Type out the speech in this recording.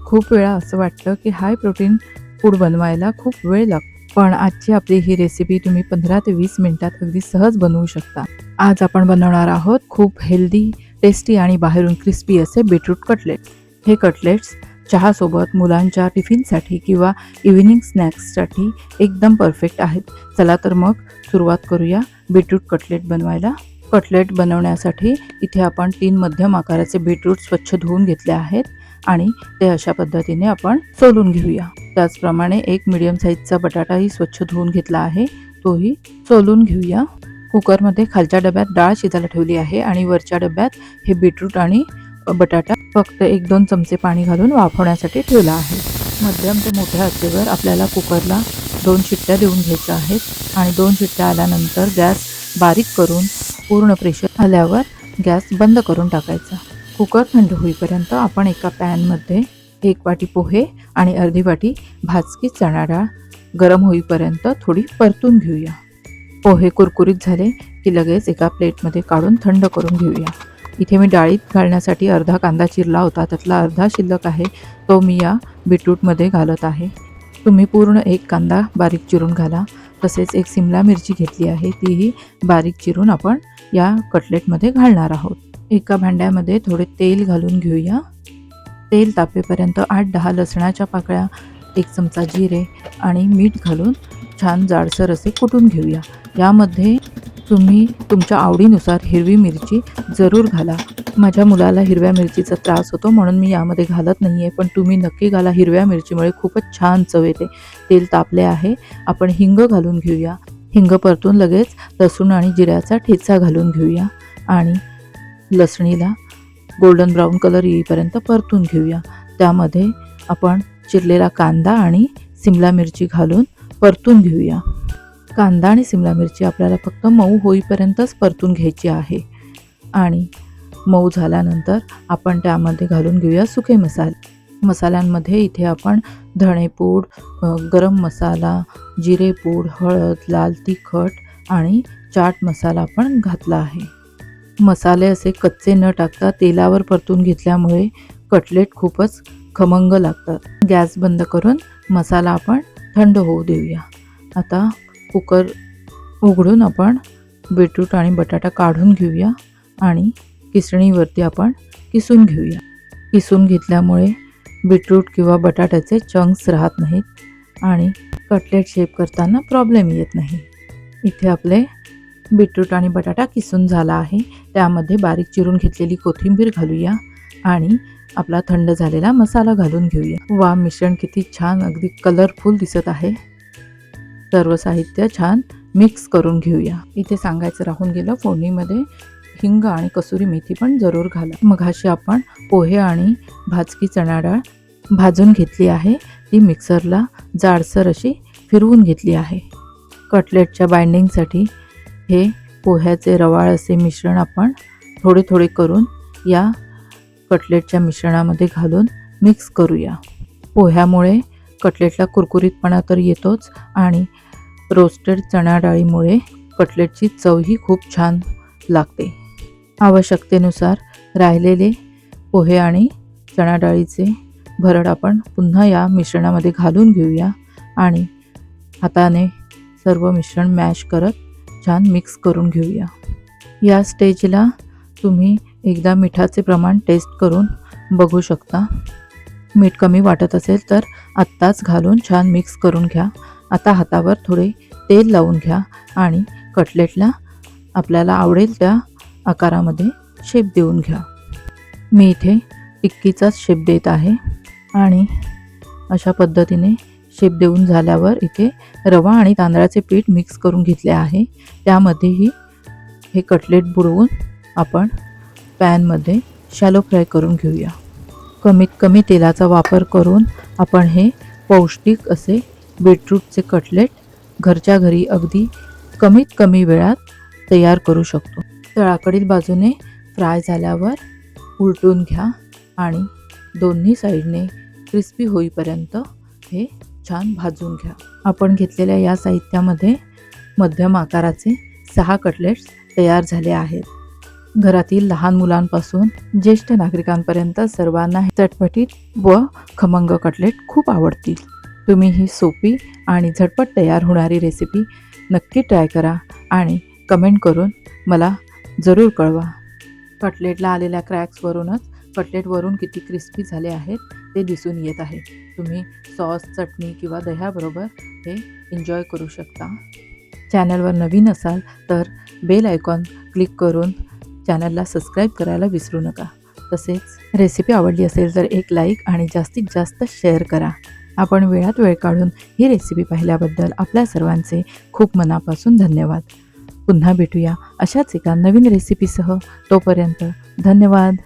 खूप वेळा असं वाटतं की हाय प्रोटीन फूड बनवायला खूप वेळ लागतो, पण आजची आपली ही रेसिपी तुम्ही 15 ते 20 मिनिटात अगदी सहज बनवू शकता. आज आपण बनवणार आहोत खूप हेल्दी, टेस्टी आणि बाहेरून क्रिस्पी असे बीटरूट कटलेट. हे कटलेट्स चहासोबत, मुलांच्या टिफिनसाठी किंवा इव्हिनिंग स्नॅक्ससाठी एकदम परफेक्ट आहेत. चला तर मग सुरुवात करूया बीटरूट कटलेट बनवायला. कटलेट बनवण्यासाठी इथे आपण 3 मध्यम आकाराचे बीटरूट स्वच्छ धुवून घेतले आहेत आणि ते अशा पद्धतीने आपण सोलून घेऊया. त्याचप्रमाणे एक मीडियम साईजचा बटाटाही स्वच्छ धुवून घेतला आहे, तोही सोलून घेऊया. कुकरमध्ये खालच्या डब्यात डाळ शिजायला ठेवली आहे आणि वरच्या डब्यात हे बीटरूट आणि बटाटा फक्त 1-2 चमचे पाणी घालून वाफवण्यासाठी ठेवला आहे. मध्यम ते मोठ्या आचेवर आपल्याला कुकरला 2 शिट्ट्या देऊन घ्यायच्या आहेत आणि 2 शिट्ट्या आल्यानंतर गॅस बारीक करून पूर्ण प्रेशर आल्यावर गॅस बंद करून टाकायचा. कुकर थंड होईपर्यंत आपण एका पॅनमध्ये 1 वाटी पोहे आणि अर्धी वाटी भाजकी चणा डाळ गरम होईपर्यंत थोडी परतून घेऊया. पोहे कुरकुरीत झाले की लगेच एका प्लेटमध्ये काढून थंड करून घेऊया. इथे मी डाळीत घालण्यासाठी अर्धा कांदा चिरला होता, त्यातला अर्धा शिल्लक आहे, तो मी या बीटरूटमध्ये घालत आहे. तुम्ही पूर्ण 1 कांदा बारीक चिरून घाला. तसेच 1 सिमला मिरची घेतली आहे, तीही बारीक चिरून आपण या कटलेटमध्ये घालणार आहोत. एका भांड्यामध्ये थोडे तेल घालून घेऊया. तेल तापेपर्यंत 8-10 लसणाच्या पाकळ्या, 1 चमचा जिरे आणि मीठ घालून छान जाडसर असे कुटून घेऊया. यामध्ये तुम्ही तुमच्या आवडीनुसार हिरवी मिरची जरूर घाला. माझ्या मुलाला हिरव्या मिरचीचा त्रास होतो म्हणून मी यामध्ये घालत नाही आहे, पण तुम्ही नक्की घाला. हिरव्या मिरचीमुळे खूपच छान चव येते. तेल तापले आहे, आपण हिंग घालून घेऊया. हिंग परतून लगेच लसूण आणि जिऱ्याचा ठेचा घालून घेऊया आणि लसणीला गोल्डन ब्राऊन कलर येईपर्यंत परतून घेऊया. त्यामध्ये आपण चिरलेला कांदा आणि सिमला मिरची घालून परतून घेऊया. कांदा आणि सिमला मिरची आपल्याला फक्त मऊ होईपर्यंतच परतून घ्यायची आहे आणि मऊ झाल्यानंतर आपण त्यामध्ये घालून घेऊया सुके मसाले. मसाल्यांमध्ये इथे आपण धणेपूड, गरम मसाला, जिरेपूड, हळद, लाल तिखट आणि चाट मसाला आपण घातला आहे. मसाले असे कच्चे न टाकता तेलावर परतून घेतल्यामुळे कटलेट खूपच खमंग लागतात. गॅस बंद करून मसाला आपण थंड होऊ देऊया. आता कुकर उघडून आपण बीटरूट आणि बटाटा काढून घेऊया आणि किसणीवरती आपण किसून घेऊया. किसून घेतल्यामुळे बीटरूट किंवा बटाट्याचे चंक्स राहत नाहीत आणि कटलेट शेप करताना प्रॉब्लेम येत नाही. इथे आपले बीटरूट आणि बटाटा किसून झाला आहे. त्यामध्ये बारीक चिरून घेतलेली कोथिंबीर घालूया आणि आपला थंड झालेला मसाला घालून घेऊया. वा, मिश्रण किती छान अगदी कलरफुल दिसत आहे. सर्व साहित्य छान मिक्स करून घेऊया. इथे सांगायचं राहून गेलं, फोडणीमध्ये हिंग आणि कसुरी मेथी पण जरूर घाला. मघाशी आपण पोहे आणि भाजकी चणा डाळ भाजून घेतली आहे, ती मिक्सरला जाडसर अशी फिरवून घेतली आहे. कटलेटच्या बाइंडिंगसाठी हे पोह्याचे रवाळ असे मिश्रण आपण थोडे थोडे करून या कटलेटच्या मिश्रणामध्ये घालून मिक्स करूया. पोह्यामुळे कटलेटला कुरकुरीतपणा तर येतोच आणि रोस्टेड चणा डाळीमुळे कटलेटची चवही खूप छान लागते. आवश्यकतेनुसार राहिलेले पोहे आणि चणा डाळीचे भरड आपण पुन्हा या मिश्रणामध्ये घालून घेऊया आणि हाताने सर्व मिश्रण मॅश करत छान मिक्स करून घेऊया. या स्टेजला तुम्ही एकदा मिठाचे प्रमाण टेस्ट करून बघू शकता. मीठ कमी वाटत असेल तर आत्ताच घालून छान मिक्स करून घ्या. आता हातावर थोडे तेल लावून घ्या आणि कटलेटला आपल्याला आवडेल त्या आकारामध्ये शेप देऊन घ्या. मी इथे टिक्कीचाच शेप देत आहे आणि अशा पद्धतीने शेप देऊन झाल्यावर इथे रवा आणि तांदळाचे पीठ मिक्स करून घेतले आहे. त्यामध्येही हे कटलेट बुडवून आपण पॅनमध्ये शॅलो फ्राय करून घेऊया. कमीत कमी तेलाचा वापर करून आपण हे पौष्टिक असे बीटरूटचे कटलेट घरच्या घरी अगदी कमीत कमी वेळात तयार करू शकतो. तळाकडील बाजूने फ्राय झाल्यावर उलटून घ्या आणि दोन्ही साईडने क्रिस्पी होईपर्यंत हे छान भाजून घ्या. आपण घेतलेल्या या साहित्यामध्ये मध्यम आकाराचे 6 कटलेट्स तयार झाले आहेत. घरातील लहान मुलांपासून ज्येष्ठ नागरिकांपर्यंत सर्वांना हे चटपटीत व खमंग कटलेट खूप आवडतील. तुम्ही ही सोपी आणि झटपट तयार होणारी रेसिपी नक्की ट्राय करा आणि कमेंट करून मला जरूर कळवा. कटलेटला आलेल्या क्रॅक्सवरूनच कटलेटवरून किती क्रिस्पी झाले आहेत ते दिसून येत आहे. तुम्ही सॉस, चटणी किंवा दह्याबरोबर हे एन्जॉय करू शकता. चॅनलवर नवीन असाल तर बेल आयकॉन क्लिक करून चॅनलला सबस्क्राईब करायला विसरू नका. तसेच रेसिपी आवडली असेल तर एक लाईक आणि जास्तीत जास्त शेअर करा. आपण वेळात वेळ काढून ही रेसिपी पाहिल्याबद्दल आपल्या सर्वांचे खूप मनापासून धन्यवाद. पुन्हा भेटूया अशाच एका नवीन रेसिपीसह. तोपर्यंत धन्यवाद.